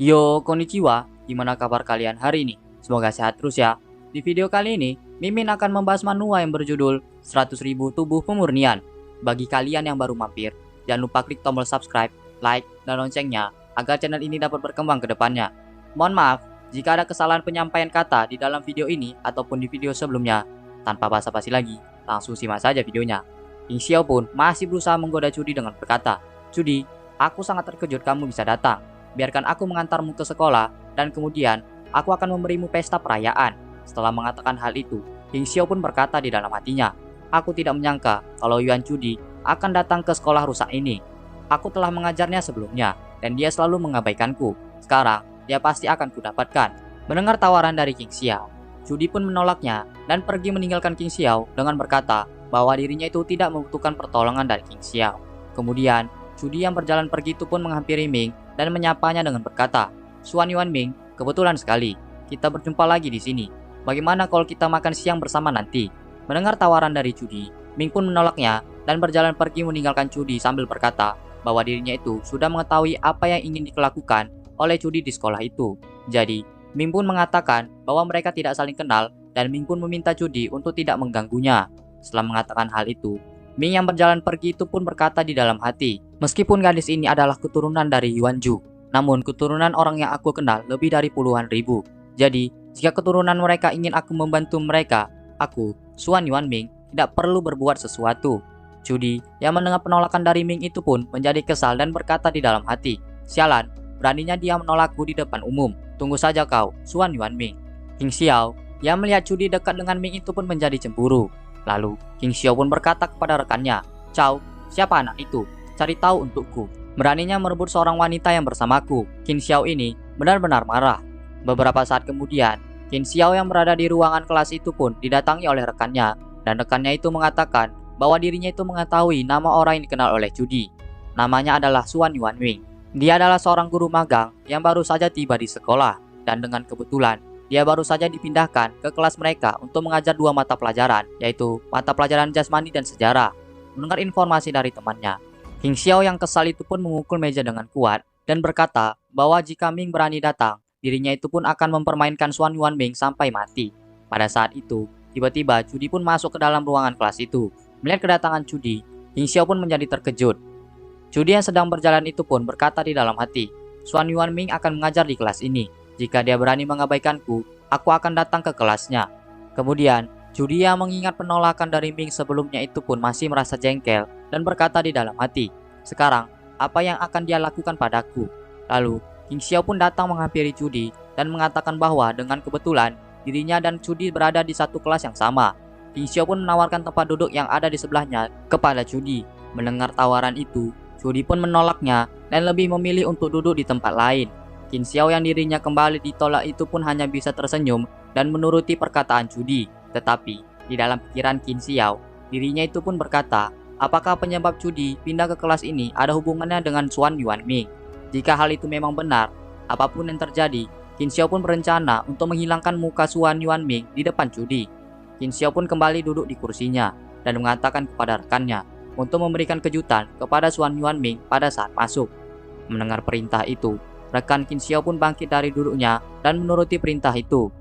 Yo, konnichiwa. Gimana kabar kalian hari ini? Semoga sehat terus ya. Di video kali ini, Mimin akan membahas manual yang berjudul 100.000 tubuh pemurnian. Bagi kalian yang baru mampir, jangan lupa klik tombol subscribe, like, dan loncengnya agar channel ini dapat berkembang ke depannya. Mohon maaf jika ada kesalahan penyampaian kata di dalam video ini ataupun di video sebelumnya. Tanpa basa-basi lagi, langsung simak saja videonya. King Xiao pun masih berusaha menggoda Cudi dengan berkata, "Cudi, aku sangat terkejut kamu bisa datang. Biarkan aku mengantarmu ke sekolah, dan kemudian aku akan memberimu pesta perayaan." Setelah mengatakan hal itu, King Xiao pun berkata di dalam hatinya, "Aku tidak menyangka kalau Yuan Cudi akan datang ke sekolah rusak ini. Aku telah mengajarnya sebelumnya, dan dia selalu mengabaikanku. Sekarang, dia pasti akan kudapatkan." Mendengar tawaran dari King Xiao, Cudi pun menolaknya dan pergi meninggalkan King Xiao dengan berkata bahwa dirinya itu tidak membutuhkan pertolongan dari King Xiao. Kemudian, Cudi yang berjalan pergi itu pun menghampiri Ming dan menyapanya dengan berkata, "Suan Yuan Ming, kebetulan sekali, kita berjumpa lagi di sini. Bagaimana kalau kita makan siang bersama nanti?" Mendengar tawaran dari Cudi, Ming pun menolaknya dan berjalan pergi meninggalkan Cudi sambil berkata bahwa dirinya itu sudah mengetahui apa yang ingin dilakukan oleh Cudi di sekolah itu. Jadi, Ming pun mengatakan bahwa mereka tidak saling kenal dan Ming pun meminta Cudi untuk tidak mengganggunya. Setelah mengatakan hal itu, Ming yang berjalan pergi itu pun berkata di dalam hati, "Meskipun gadis ini adalah keturunan dari Yuan Ju, namun keturunan orang yang aku kenal lebih dari puluhan ribu. Jadi, jika keturunan mereka ingin aku membantu mereka, aku, Suan Yuan Ming, tidak perlu berbuat sesuatu." Cudi yang mendengar penolakan dari Ming itu pun menjadi kesal dan berkata di dalam hati, "Sialan, beraninya dia menolakku di depan umum. Tunggu saja kau, Suan Yuan Ming." King Xiao yang melihat Cudi dekat dengan Ming itu pun menjadi cemburu. Lalu, King Xiao pun berkata kepada rekannya, "Chow, siapa anak itu? Cari tahu untukku. Beraninya merebut seorang wanita yang bersamaku." King Xiao ini benar-benar marah. Beberapa saat kemudian, King Xiao yang berada di ruangan kelas itu pun didatangi oleh rekannya, dan rekannya itu mengatakan bahwa dirinya itu mengetahui nama orang yang dikenal oleh Cudi. Namanya adalah Suan Yuan Ming. Dia adalah seorang guru magang yang baru saja tiba di sekolah, dan dengan kebetulan dia baru saja dipindahkan ke kelas mereka untuk mengajar dua mata pelajaran, yaitu mata pelajaran jasmani dan sejarah. Mendengar informasi dari temannya, King Xiao yang kesal itu pun memukul meja dengan kuat dan berkata bahwa jika Ming berani datang, dirinya itu pun akan mempermainkan Suan Yuan Ming sampai mati. Pada saat itu, tiba-tiba Cudi pun masuk ke dalam ruangan kelas itu. Melihat kedatangan Cudi, King Xiao pun menjadi terkejut. Cudi yang sedang berjalan itu pun berkata di dalam hati, "Suan Yuan Ming akan mengajar di kelas ini. Jika dia berani mengabaikanku, aku akan datang ke kelasnya." Kemudian, Cudi yang mengingat penolakan dari Ming sebelumnya itu pun masih merasa jengkel dan berkata di dalam hati, "Sekarang, apa yang akan dia lakukan padaku?" Lalu, King Xiao pun datang menghampiri Cudi dan mengatakan bahwa dengan kebetulan dirinya dan Cudi berada di satu kelas yang sama. King Xiao pun menawarkan tempat duduk yang ada di sebelahnya kepada Cudi. Mendengar tawaran itu, Cudi pun menolaknya dan lebih memilih untuk duduk di tempat lain. King Xiao yang dirinya kembali ditolak itu pun hanya bisa tersenyum dan menuruti perkataan Cudi. Tetapi, di dalam pikiran King Xiao, dirinya itu pun berkata, apakah penyebab Cudi pindah ke kelas ini ada hubungannya dengan Suan Yuan Ming? Jika hal itu memang benar, apapun yang terjadi, King Xiao pun berencana untuk menghilangkan muka Suan Yuan Ming di depan Cudi. King Xiao pun kembali duduk di kursinya dan mengatakan kepada rekannya untuk memberikan kejutan kepada Suan Yuan Ming pada saat masuk. Mendengar perintah itu, rekan King Xiao pun bangkit dari duduknya dan menuruti perintah itu.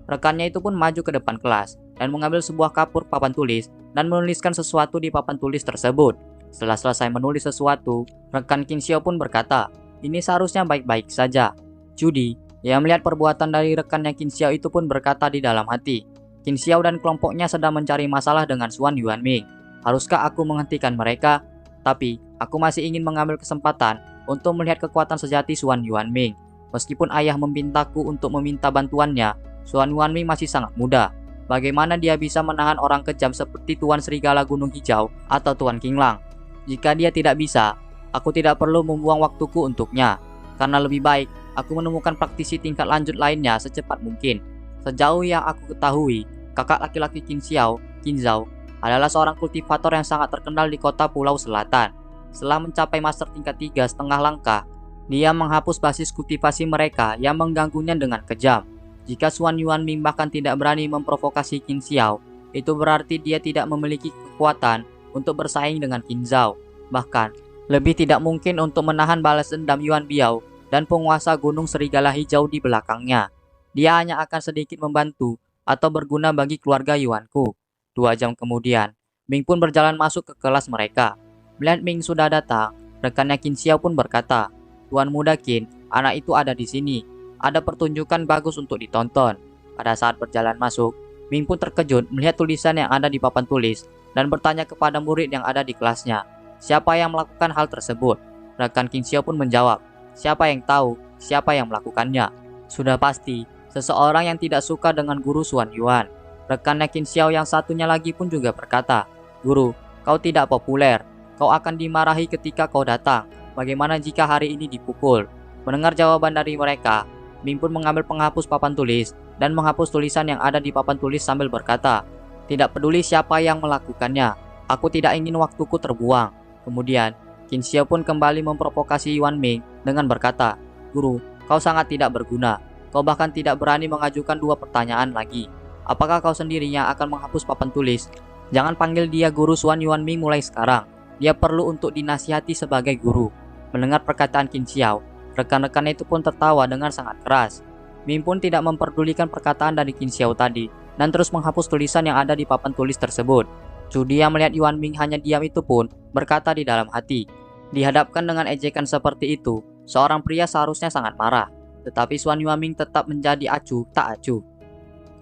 Rekannya itu pun maju ke depan kelas dan mengambil sebuah kapur papan tulis dan menuliskan sesuatu di papan tulis tersebut. Setelah selesai menulis sesuatu, rekan King Xiao pun berkata, "Ini seharusnya baik-baik saja." Cudi yang melihat perbuatan dari rekannya King Xiao itu pun berkata di dalam hati, "King Xiao dan kelompoknya sedang mencari masalah dengan Suan Yuan Ming. Haruskah aku menghentikan mereka? Tapi aku masih ingin mengambil kesempatan untuk melihat kekuatan sejati Suan Yuan Ming. Meskipun ayah memintaku untuk meminta bantuannya, Suan Yuan Ming masih sangat muda. Bagaimana dia bisa menahan orang kejam seperti Tuan Serigala Gunung Hijau atau Tuan Qinglang? Jika dia tidak bisa, aku tidak perlu membuang waktuku untuknya. Karena lebih baik aku menemukan praktisi tingkat lanjut lainnya secepat mungkin." Sejauh yang aku ketahui, kakak laki-laki King Xiao, Qin Zhao, adalah seorang kultivator yang sangat terkenal di kota Pulau Selatan. Setelah mencapai master tingkat 3,5 langkah, dia menghapus basis kultivasi mereka yang mengganggunya dengan kejam. Jika Suan Yuan Ming bahkan tidak berani memprovokasi Qin Xiao, itu berarti dia tidak memiliki kekuatan untuk bersaing dengan Qin Zhao. Bahkan, lebih tidak mungkin untuk menahan balas dendam Yuan Biao dan penguasa Gunung Serigala Hijau di belakangnya. Dia hanya akan sedikit membantu atau berguna bagi keluarga Yuanku. 2 jam kemudian, Ming pun berjalan masuk ke kelas mereka. Melihat Ming sudah datang, rekannya Qin Xiao pun berkata, "Tuan muda Qin, anak itu ada di sini. Ada pertunjukan bagus untuk ditonton." Pada saat berjalan masuk, Ming pun terkejut melihat tulisan yang ada di papan tulis dan bertanya kepada murid yang ada di kelasnya, siapa yang melakukan hal tersebut. Rekan Qin Xiao pun menjawab, siapa yang tahu siapa yang melakukannya. Sudah pasti, seseorang yang tidak suka dengan guru Xuan Yuan. Rekannya Qin Xiao yang satunya lagi pun juga berkata, "Guru, kau tidak populer. Kau akan dimarahi ketika kau datang. Bagaimana jika hari ini dipukul?" Mendengar jawaban dari mereka, Ming pun mengambil penghapus papan tulis dan menghapus tulisan yang ada di papan tulis sambil berkata, "Tidak peduli siapa yang melakukannya, aku tidak ingin waktuku terbuang." Kemudian, Qin Xiao pun kembali memprovokasi Yuan Ming dengan berkata, "Guru, kau sangat tidak berguna. Kau bahkan tidak berani mengajukan 2 pertanyaan lagi. Apakah kau sendirinya akan menghapus papan tulis? Jangan panggil dia guru Xuan Yuan Ming mulai sekarang. Dia perlu untuk dinasihati sebagai guru." Mendengar perkataan Qin Xiao, rekan-rekannya itu pun tertawa dengan sangat keras. Ming pun tidak memperdulikan perkataan dari Qin Xiao tadi dan terus menghapus tulisan yang ada di papan tulis tersebut. Cudi yang melihat Yuan Ming hanya diam itu pun berkata di dalam hati, dihadapkan dengan ejekan seperti itu, seorang pria seharusnya sangat marah. Tetapi Xuan Yuan Ming tetap menjadi acuh tak acuh.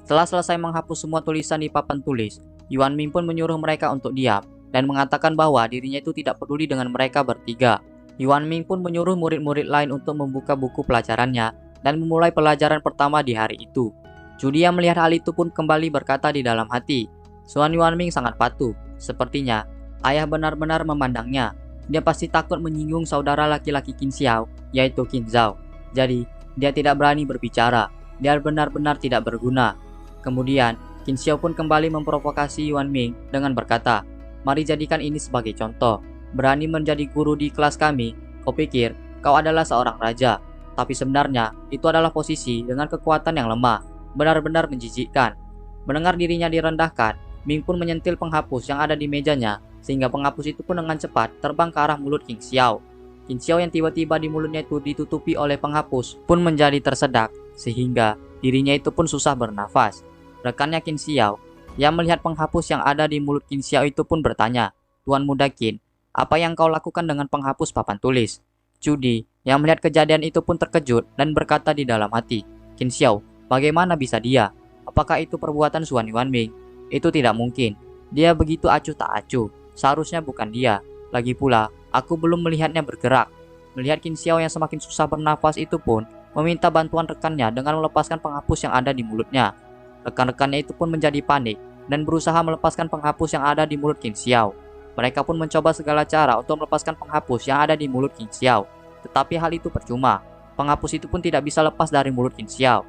Setelah selesai menghapus semua tulisan di papan tulis, Yuan Ming pun menyuruh mereka untuk diam dan mengatakan bahwa dirinya itu tidak peduli dengan mereka bertiga. Yuan Ming pun menyuruh murid-murid lain untuk membuka buku pelajarannya dan memulai pelajaran pertama di hari itu. Cudi yang melihat hal itu pun kembali berkata di dalam hati, Xuan Yuan Ming sangat patuh. Sepertinya ayah benar-benar memandangnya. Dia pasti takut menyinggung saudara laki-laki Qin Xiao, yaitu Qin Zhao. Jadi, dia tidak berani berbicara. Dia benar-benar tidak berguna. Kemudian, Qin Xiao pun kembali memprovokasi Yuan Ming dengan berkata, "Mari jadikan ini sebagai contoh. Berani menjadi guru di kelas kami, kau pikir kau adalah seorang raja. Tapi sebenarnya, itu adalah posisi dengan kekuatan yang lemah. Benar-benar menjijikkan." Mendengar dirinya direndahkan, Ming pun menyentil penghapus yang ada di mejanya, sehingga penghapus itu pun dengan cepat terbang ke arah mulut Qin Xiao. Qin Xiao yang tiba-tiba di mulutnya itu ditutupi oleh penghapus pun menjadi tersedak, sehingga dirinya itu pun susah bernafas. Rekannya Qin Xiao yang melihat penghapus yang ada di mulut Qin Xiao itu pun bertanya, "Tuan muda Qin, apa yang kau lakukan dengan penghapus papan tulis?" Cudi yang melihat kejadian itu pun terkejut dan berkata di dalam hati, "Qin Xiao, bagaimana bisa dia? Apakah itu perbuatan Xuan Yuan Ming? Itu tidak mungkin. Dia begitu acuh tak acuh. Seharusnya bukan dia. Lagi pula, aku belum melihatnya bergerak." Melihat Qin Xiao yang semakin susah bernafas itu pun meminta bantuan rekannya dengan melepaskan penghapus yang ada di mulutnya. Rekan-rekannya itu pun menjadi panik dan berusaha melepaskan penghapus yang ada di mulut Qin Xiao. Mereka pun mencoba segala cara untuk melepaskan penghapus yang ada di mulut Qin Xiao. Tetapi hal itu percuma. Penghapus itu pun tidak bisa lepas dari mulut Qin Xiao.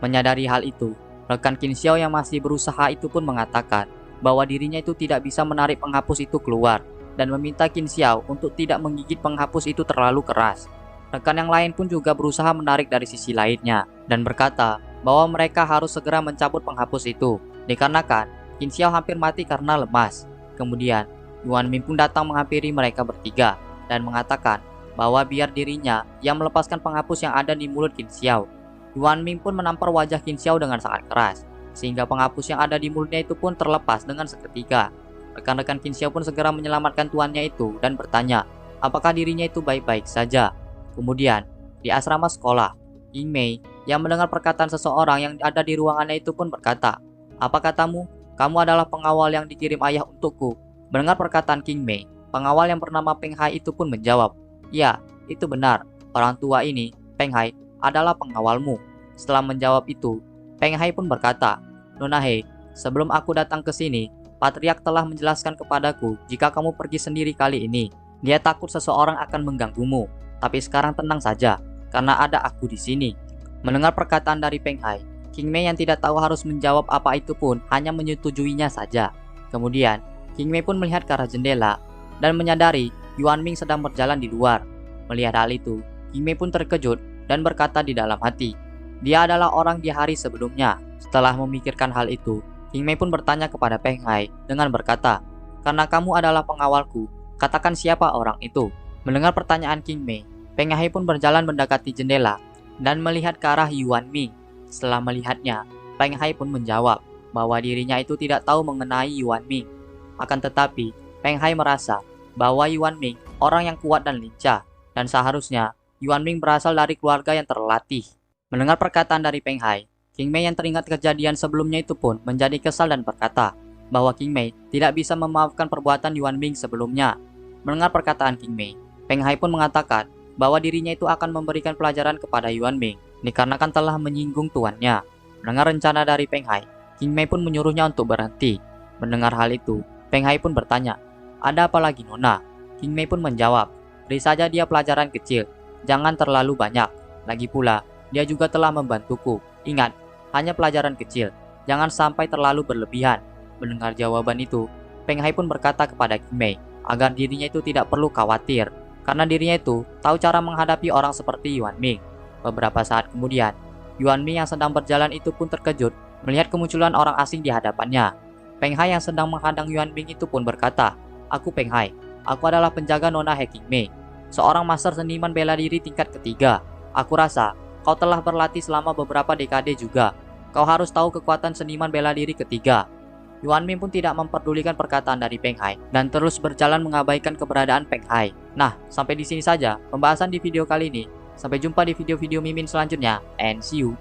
Menyadari hal itu, rekan Qin Xiao yang masih berusaha itu pun mengatakan bahwa dirinya itu tidak bisa menarik penghapus itu keluar dan meminta Qin Xiao untuk tidak menggigit penghapus itu terlalu keras. Rekan yang lain pun juga berusaha menarik dari sisi lainnya dan berkata bahwa mereka harus segera mencabut penghapus itu, dikarenakan Qin Xiao hampir mati karena lemas. Kemudian, Yuan Ming pun datang menghampiri mereka bertiga dan mengatakan bahwa biar dirinya yang melepaskan penghapus yang ada di mulut Qin Xiao. Yuan Ming pun menampar wajah Qin Xiao dengan sangat keras, sehingga penghapus yang ada di mulutnya itu pun terlepas dengan seketika. Rekan-rekan Qin Xiao pun segera menyelamatkan tuannya itu dan bertanya, apakah dirinya itu baik-baik saja. Kemudian, di asrama sekolah, Ying Mei yang mendengar perkataan seseorang yang ada di ruangannya itu pun berkata, "Apa katamu? Kamu adalah pengawal yang dikirim ayah untukku." Mendengar perkataan King Mei, pengawal yang bernama Peng Hai itu pun menjawab, "Ya, itu benar. Orang tua ini, Peng Hai, adalah pengawalmu." Setelah menjawab itu, Peng Hai pun berkata, "Nona He, sebelum aku datang ke sini, Patriark telah menjelaskan kepadaku jika kamu pergi sendiri kali ini. Dia takut seseorang akan mengganggumu. Tapi sekarang tenang saja, karena ada aku di sini." Mendengar perkataan dari Peng Hai, King Mei yang tidak tahu harus menjawab apa itu pun hanya menyetujuinya saja. Kemudian, King Mei pun melihat ke arah jendela dan menyadari Yuan Ming sedang berjalan di luar. Melihat hal itu, King Mei pun terkejut dan berkata di dalam hati, dia adalah orang di hari sebelumnya. Setelah memikirkan hal itu, King Mei pun bertanya kepada Peng Hai dengan berkata, "Karena kamu adalah pengawalku, katakan siapa orang itu." Mendengar pertanyaan King Mei, Peng Hai pun berjalan mendekati jendela dan melihat ke arah Yuan Ming. Setelah melihatnya, Peng Hai pun menjawab bahwa dirinya itu tidak tahu mengenai Yuan Ming. Akan tetapi, Peng Hai merasa bahwa Yuan Ming orang yang kuat dan lincah, dan seharusnya Yuan Ming berasal dari keluarga yang terlatih. Mendengar perkataan dari Peng Hai, King Mei yang teringat kejadian sebelumnya itu pun menjadi kesal dan berkata bahwa King Mei tidak bisa memaafkan perbuatan Yuan Ming sebelumnya. Mendengar perkataan King Mei, Peng Hai pun mengatakan bahwa dirinya itu akan memberikan pelajaran kepada Yuan Ming dikarenakan telah menyinggung tuannya. Mendengar rencana dari Peng Hai, King Mei pun menyuruhnya untuk berhenti. Mendengar hal itu, Peng Hai pun bertanya, "Ada apa lagi, Nona?" King Mei pun menjawab, "Beri saja dia pelajaran kecil, jangan terlalu banyak. Lagi pula, dia juga telah membantuku. Ingat, hanya pelajaran kecil, jangan sampai terlalu berlebihan." Mendengar jawaban itu, Peng Hai pun berkata kepada King Mei agar dirinya itu tidak perlu khawatir, karena dirinya itu tahu cara menghadapi orang seperti Yuan Ming. Beberapa saat kemudian, Yuan Ming yang sedang berjalan itu pun terkejut melihat kemunculan orang asing di hadapannya. Peng Hai yang sedang menghadang Yuan Ming itu pun berkata, "Aku Peng Hai, aku adalah penjaga Nona He King Mei, seorang master seniman bela diri tingkat ketiga. Aku rasa kau telah berlatih selama beberapa dekade juga. Kau harus tahu kekuatan seniman bela diri ketiga." Yuan Ming pun tidak memperdulikan perkataan dari Peng Hai dan terus berjalan mengabaikan keberadaan Peng Hai. Nah, sampai di sini saja pembahasan di video kali ini. Sampai jumpa di video-video Mimin selanjutnya, and see you.